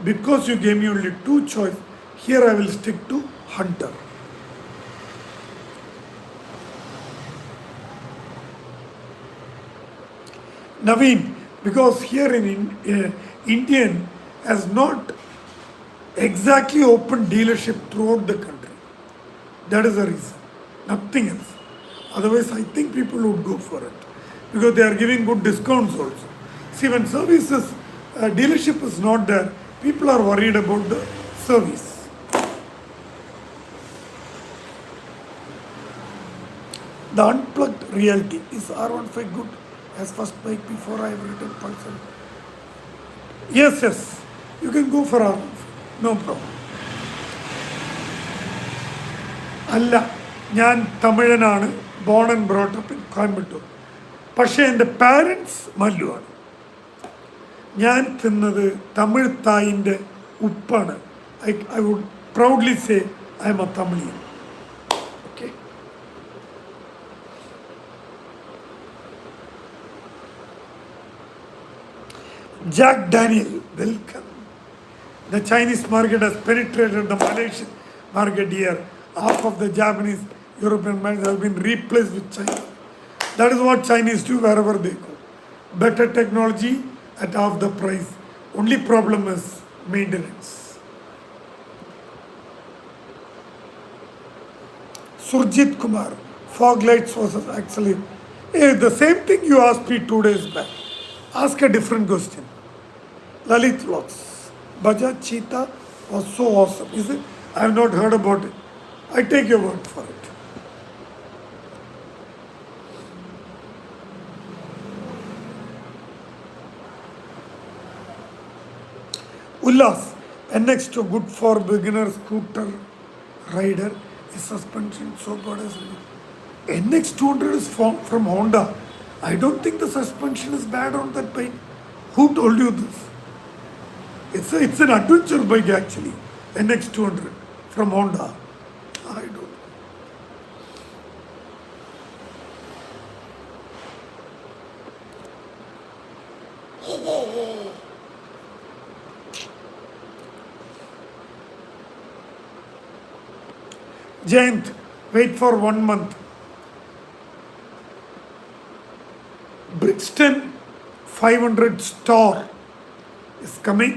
Speaker 1: Because you gave me only two choice, here I will stick to hunter. Naveen, because here in Indian has not exactly opened dealership throughout the country. That is the reason. Nothing else. Otherwise, I think people would go for it because they are giving good discounts also. See, when services dealership is not there, people are worried about the service. The unplugged reality is R15 good as first bike before I have written Pulsar. Yes, you can go for R15, no problem. അല്ല ഞാൻ തമിഴനാണ് born and brought up in Coimbatore പക്ഷേ എൻ്റെ parents മല്ലുവാണ് ഞാൻ തിന്നത് തമിഴ് തായിൻ്റെ ഉപ്പാണ് I would proudly say I am a Tamilian. Okay. Jack Daniel, welcome. The Chinese market has penetrated the Malaysian market here. Half of the Japanese, European markets have been replaced with China. That is what Chinese do wherever they go. Better technology at half the price. Only problem is maintenance. Surjit Kumar, fog lights was actually the same thing you asked me 2 days back. Ask a different question. Lalit Vlogs, Bajaj Cheetah was so awesome. Is it? I have not heard about it. I take your word for it. Ullas, NX2 good for beginner scooter rider. Is suspension so good as NX200 is from Honda. I don't think the suspension is bad on that bike. Who told you this? It's an adventure bike actually. NX200 from Honda. I don't know. Jayant, wait for 1 month. Brixton 500 store is coming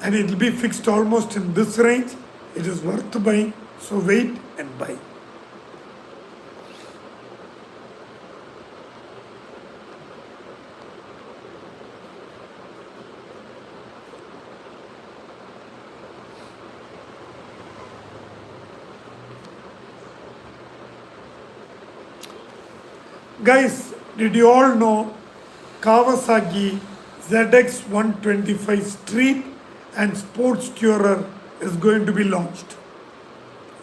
Speaker 1: and it will be fixed almost in this range. It is worth buying, so wait and buy. Guys, did you all know Kawasaki ZX 125 Street and Sports Tourer is going to be launched?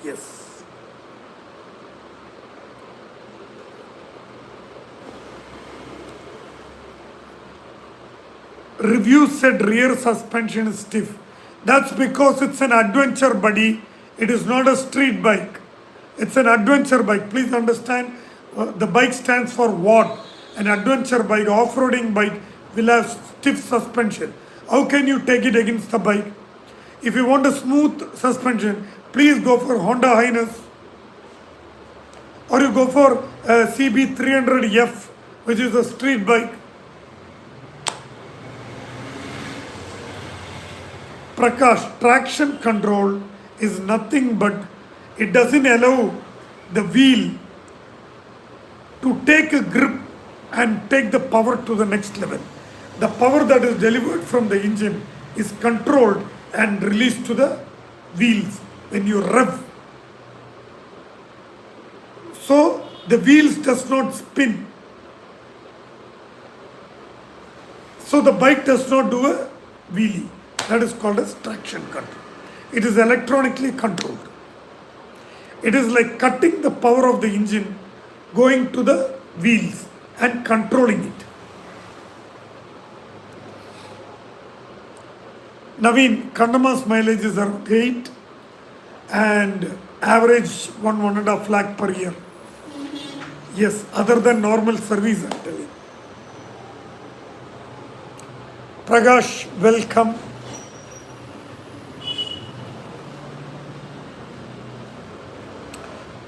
Speaker 1: Yes. Review said rear suspension is stiff. That's because it's an adventure, buddy. It is not a street bike. It's an adventure bike. Please understand. The bike stands for WAD. An adventure bike, off-roading bike will have stiff suspension. How can you take it against the bike? If you want a smooth suspension, please go for Honda Highness. Or you go for CB300F, which is a street bike. Prakash, traction control is nothing but it doesn't allow the wheel to take a grip and take the power to the next level. The power that is delivered from the engine is controlled and released to the wheels when you rev. So the wheels does not spin. So the bike does not do a wheelie. That is called as traction control. It is electronically controlled. It is like cutting the power of the engine, going to the wheels and controlling it. Naveen, Kandama's mileage is around 8 and average 1.5 lakh per year. Yes, other than normal service, I'm telling. Prakash, welcome.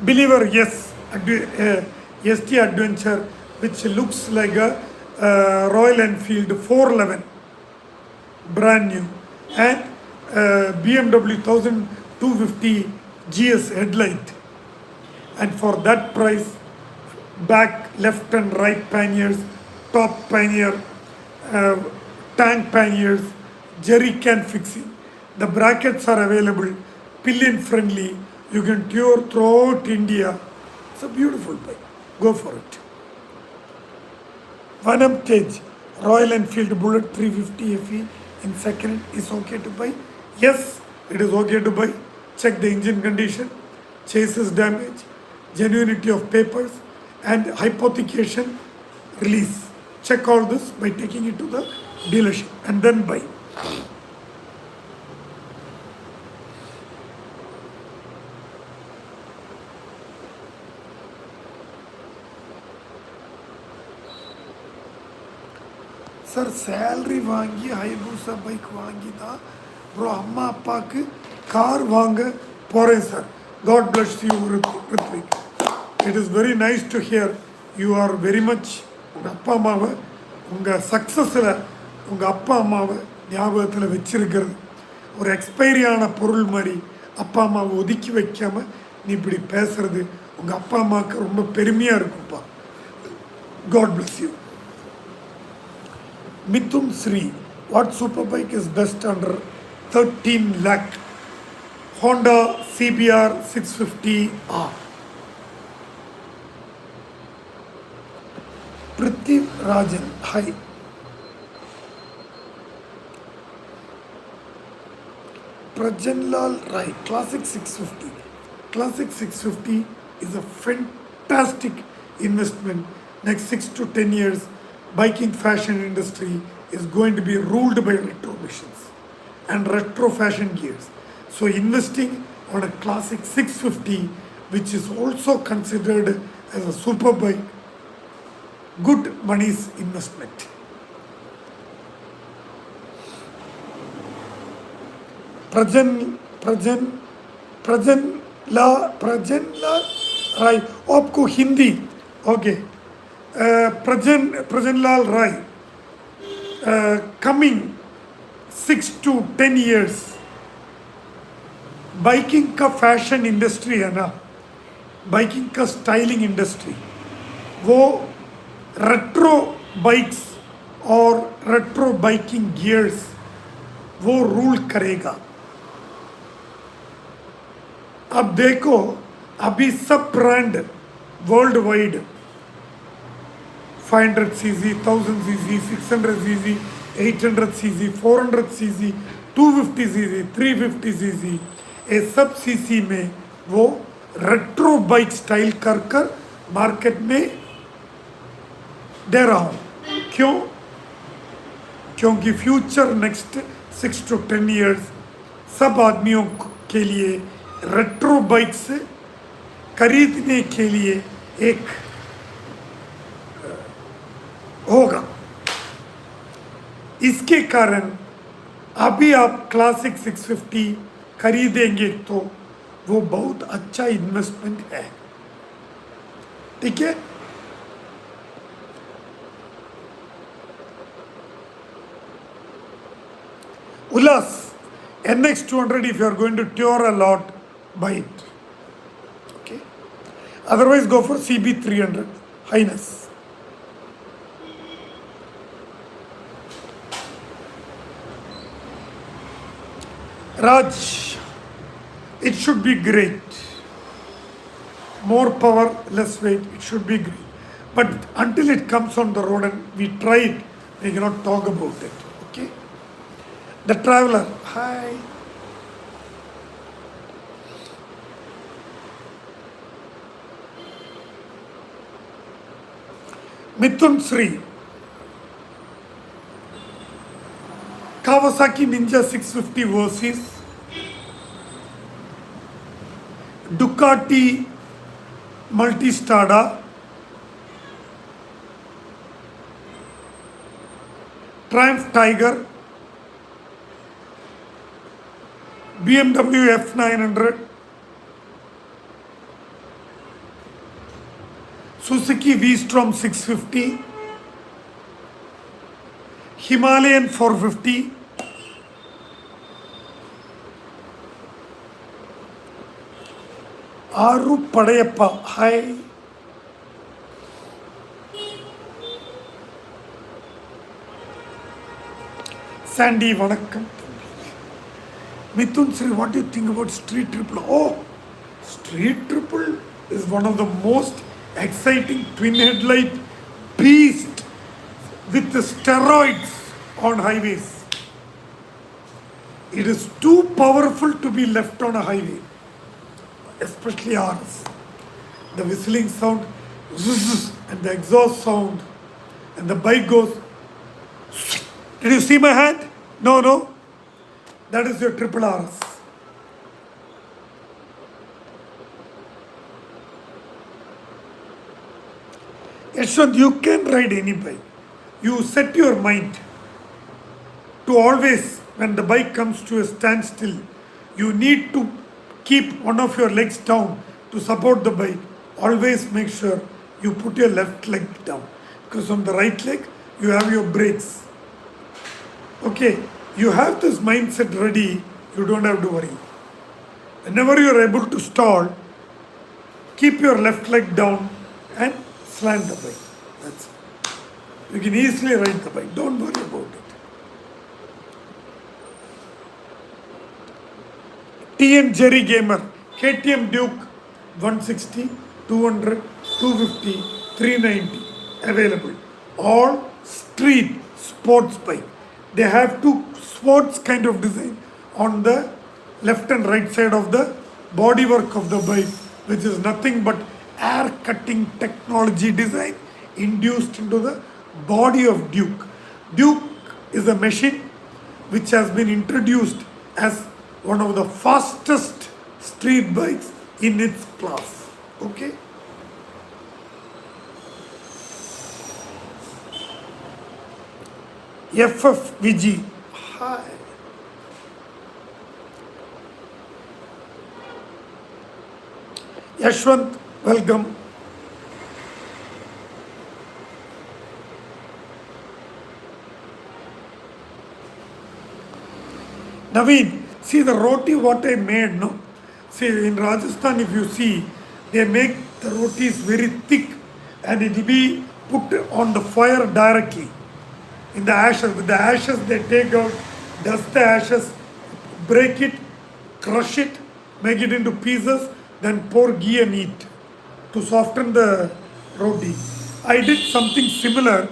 Speaker 1: Believer, yes, ST Adventure, which looks like a Royal Enfield 411, brand new, and BMW 1250 GS headlight. And for that price, back, left and right panniers, top pannier, tank panniers, jerry can fixing. The brackets are available, pillion friendly. You can tour throughout India. It's a beautiful bike. Go for it. Vanam Tej, Royal Enfield Bullet 350 FE in second is okay to buy. Yes, it is okay to buy. Check the engine condition, chassis damage, genuinity of papers, and hypothecation release. Check all this by taking it to the dealership and then buy. Sir, salary வாங்கி ஹைபூசா bike வாங்கி தான் bro அம்மா அப்பாவுக்கு car வாங்க போகிறேன் sir. God bless you Rithvik. It is very nice to hear. You are very much உங்கள் அப்பா அம்மாவை உங்கள் சக்ஸஸில் உங்கள் அப்பா அம்மாவை ஞாபகத்தில் வச்சிருக்கிறது ஒரு எக்ஸ்பைரியான பொருள் மாதிரி அப்பா அம்மாவை ஒதுக்கி வைக்காமல் நீ இப்படி பேசுகிறது உங்கள் அப்பா அம்மாவுக்கு ரொம்ப பெருமையாக இருக்கும்ப்பா. God bless you. Mithun Sri, what Superbike is best under 13 lakh? Honda CBR 650R. Prithvi Rajan, hi. Prajanlal Rai, Classic 650. Classic 650 is a fantastic investment. Next 6 to 10 years, biking fashion industry is going to be ruled by retro machines and retro fashion gears. So investing on a classic 650, which is also considered as a super bike, good money's investment. Prajanla Rai, आपको Hindi okay. Prajanlal Rai, coming 6 to 10 years, biking का fashion industry है ना, biking का styling industry, वो retro bikes और retro biking gears वो rule करेगा. अब देखो अभी सब brand world wide 500cc, 1000cc, 600cc, 800cc, 400cc, 250cc, 350cc, ये सब cc में वो रेट्रो बाइक स्टाइल कर कर मार्केट में दे रहा हूँ. क्यों? क्योंकि फ्यूचर नेक्स्ट 6 to 10 years सब आदमियों के लिए रेट्रो बाइक्स खरीदने के लिए एक होगा. इसके कारण अभी आप क्लासिक 650 खरीदेंगे तो वो बहुत अच्छा इन्वेस्टमेंट है. ठीक है. Ullas, NX 200, if you are going to tour a lot, buy it. Okay. Otherwise, go for CB 300, Highness. Raj, it should be great. More power, less weight, it should be great. But until it comes on the road and we try it We cannot talk about it. Okay. The traveler. Hi. Mithun Sri. Kawasaki Ninja 650 versus Ducati Multistrada, Triumph Tiger, BMW F900, Suzuki V-Strom 650, Himalayan 450, Aru Padayappa. Hi. Sandy Vanakkam. Mithun Sri, what do you think about Street Triple? Oh, Street Triple is one of the most exciting twin headlight beast with the steroids on highways. It is too powerful to be left on a highway, especially ours. The whistling sound and the exhaust sound, and the bike goes. Did you see my hand? No. That is your triple Rs. Yashwant, you can ride any bike. You set your mind to always, when the bike comes to a standstill, you need to keep one of your legs down to support the bike. Always make sure you put your left leg down, because on the right leg you have your brakes. Okay, you have this mindset ready, you don't have to worry. Whenever you are able to stall, keep your left leg down and slant the bike. That's it. You can easily ride the bike, don't worry about it. TN Jerry Gamer, KTM Duke 160, 200, 250, 390 available. All street sports bike. They have two sports kind of design on the left and right side of the bodywork of the bike, which is nothing but air cutting technology design induced into the body of Duke. Duke is a machine which has been introduced as one of the fastest street bikes in its class. Okay. FFVG. Hi. Yashwant, welcome. Naveen, see the roti what I made, no? See, in Rajasthan, if you see, they make the rotis very thick and it will be put on the fire directly. In the ashes, with the ashes they take out, dust the ashes, break it, crush it, make it into pieces, then pour ghee and eat to soften the roti. I did something similar.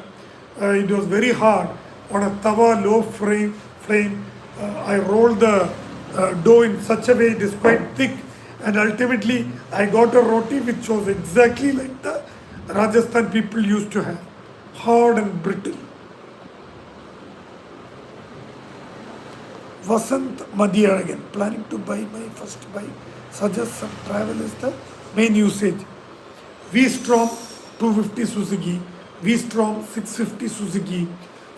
Speaker 1: It was very hard on a tawa low flame. I rolled the dough in such a way it is quite thick, and ultimately I got a roti which was exactly like the Rajasthan people used to have, hard and brittle. Vasant Madhya again, planning to buy my first bike. Suggest some travel is the main usage. V-Strom 250 Suzuki, V-Strom 650 Suzuki,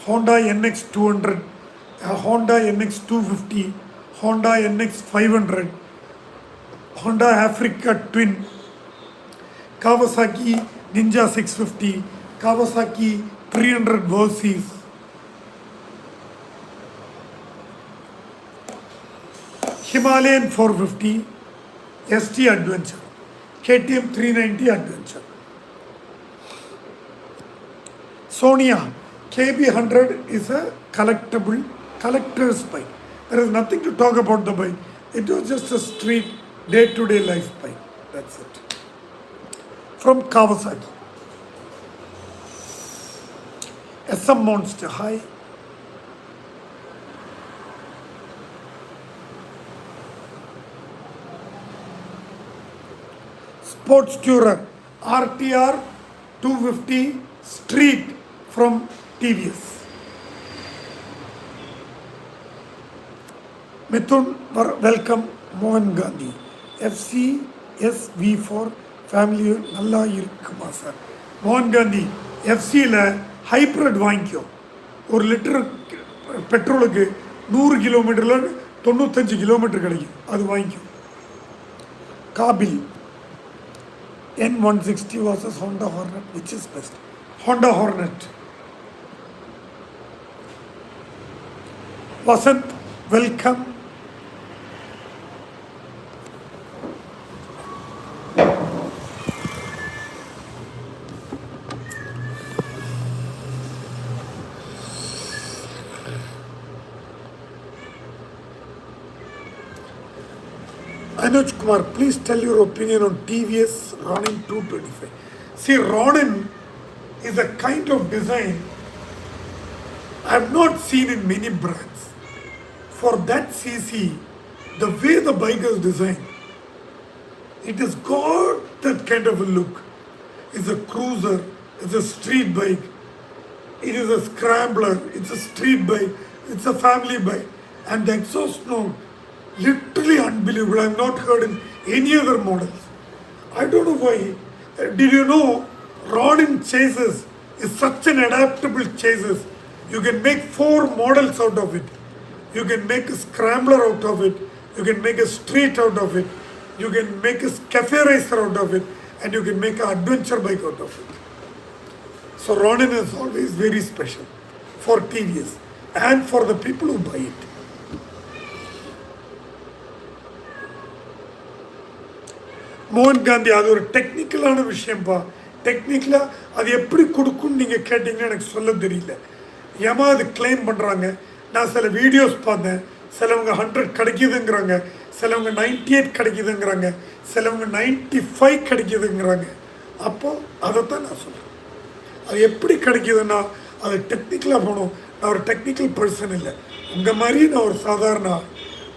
Speaker 1: Honda NX 200, Honda NX 250, Honda NX 500, Honda Africa Twin, Kawasaki Ninja 650, Kawasaki 300 Versys, Himalayan 450, ST Adventure, KTM 390 Adventure, Sonia KB100 is a collector's bike. There is nothing to talk about the bike. It was just a street day-to-day life bike. That's it. From Kawasaki. SM Monster, hi. Sports Tourer, RTR 250 Street from TVS. Mithun, welcome. Mohan Gandhi, FCSV4 family நல்லா இருக்குமா sir? மோகன் Gandhi எஃப்சியில் hybrid வாங்கிக்கோ. 1 litre பெட்ரோலுக்கு 100 கிலோமீட்டரில் 95 kilometre கிடைக்கும், அது வாங்கிக்கோ. Qabil N160 versus Honda Hornet, which is best? Honda Hornet. Vasant, welcome. Anuj Kumar, please tell your opinion on TVS Ronin 225. See, Ronin is a kind of design I have not seen in many brands. For that CC, the way the bike is designed, it has got that kind of a look. It's a cruiser, it's a street bike, it is a scrambler, it's a street bike, it's a family bike. And the exhaust note, literally unbelievable. I have not heard in any other models. I don't know why. Did you know Ronin chases is such an adaptable chases? You can make 4 models out of it. You can make a scrambler out of it. You can make a street out of it. You can make a cafe racer out of it. And you can make an adventure bike out of it. So Ronin is always very special for TVS and for the people who buy it. மோகன் காந்தி, அது ஒரு டெக்னிக்கலான விஷயம்ப்பா. டெக்னிக்கலாக அது எப்படி கொடுக்குன்னு நீங்கள் கேட்டிங்கன்னா எனக்கு சொல்ல தெரியல. ஏமா அது கிளைம் பண்ணுறாங்க. நான் சில வீடியோஸ் பார்த்தேன். சிலவங்க 100 கிடைக்கிதுங்கிறாங்க, சிலவங்க 98 கிடைக்கிதுங்கிறாங்க, சிலவங்க 95 கிடைக்கிதுங்கிறாங்க. அப்போது அதைத்தான் நான் சொல்கிறேன். அது எப்படி கிடைக்கிதுன்னா அது டெக்னிக்கலாக போகணும். நான் ஒரு டெக்னிக்கல் பர்சன் இல்லை. உங்கள் மாதிரி நான் ஒரு சாதாரண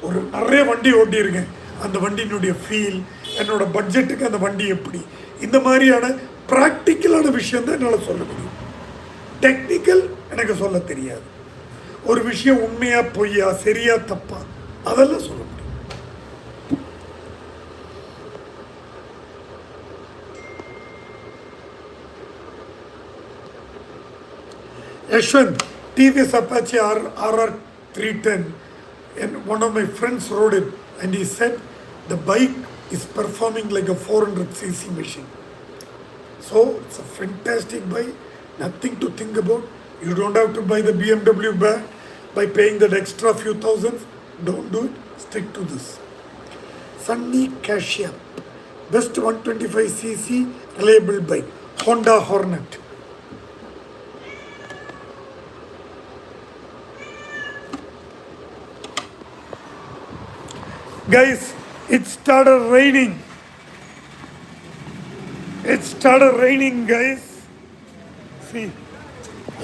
Speaker 1: ஒரு நிறைய வண்டி ஓட்டியிருக்கேன். அந்த வண்டியினுடைய ஃபீல், என்னோட பட்ஜெட்டுக்கு அந்த வண்டி எப்படி, இந்த மாதிரியான ப்ராக்டிக்கலான விஷயந்தான் என்னால் சொல்ல முடியும். டெக்னிக்கல் எனக்கு சொல்ல தெரியாது. ஒரு விஷயம் உண்மையா பொய்யா, சரியா தப்பா, அதெல்லாம் சொல்ல முடியும். Yashwant, TVS Apache RR 310, and one of my friends rode it and he said the bike is performing like a 400cc machine. So it's a fantastic bike, nothing to think about. You don't have to buy the BMW bag by paying that extra few thousands. Don't do it, stick to this. Sunny Cassia, best 125cc reliable bike, Honda Hornet. Guys, it started raining. It started raining, guys. See.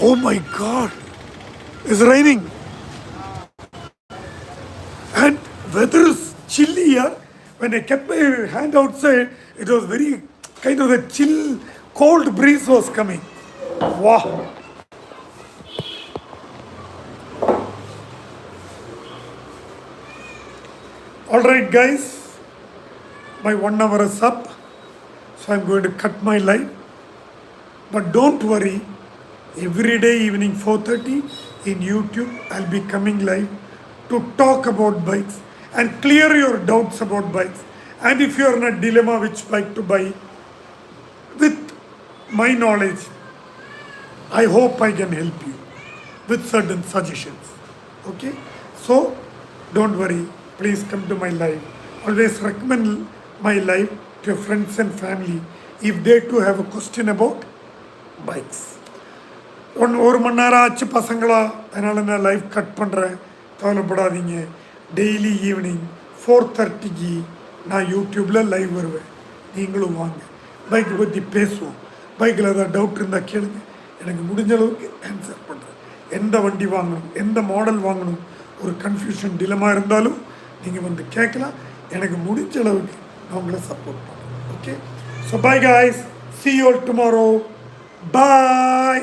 Speaker 1: Oh my God. It's raining. And weather is chilly here. When I kept my hand outside, it was very kind of a chill, cold breeze was coming. Wow. Alright guys, my 1 hour is up, so I'm going to cut my live. But don't worry, every day evening 4:30 in YouTube, I'll be coming live to talk about bikes and clear your doubts about bikes. And if you're in a dilemma which bike to buy, with my knowledge, I hope I can help you with certain suggestions. Okay? So, don't worry. Please come to my live. Always recommend my live to your friends and family if they too have a question about bikes. ஒரு மணி நேரம் ஆச்சு பசங்களா, அதனால் நான் live cut பண்ணுறேன். கவலைப்படாதீங்க. Daily evening 4:30க்கு நான் யூடியூப்பில் லைவ் வருவேன். நீங்களும் வாங்க, பைக்கை பற்றி பேசுவோம். பைக்கில் ஏதாவது டவுட் இருந்தால் கேளுங்க. எனக்கு முடிஞ்ச அளவுக்கு ஆன்சர் பண்ணுறேன். எந்த வண்டி வாங்கணும், எந்த மாடல் வாங்கணும், ஒரு கன்ஃபியூஷன் டிலமா இருந்தாலும் நீங்கள் வந்து கேட்கலாம். எனக்கு முடிஞ்ச அளவுக்கு நான் உங்களை சப்போர்ட் பண்ணுறேன். Okay, so by guys, see you all tomorrow. Bye.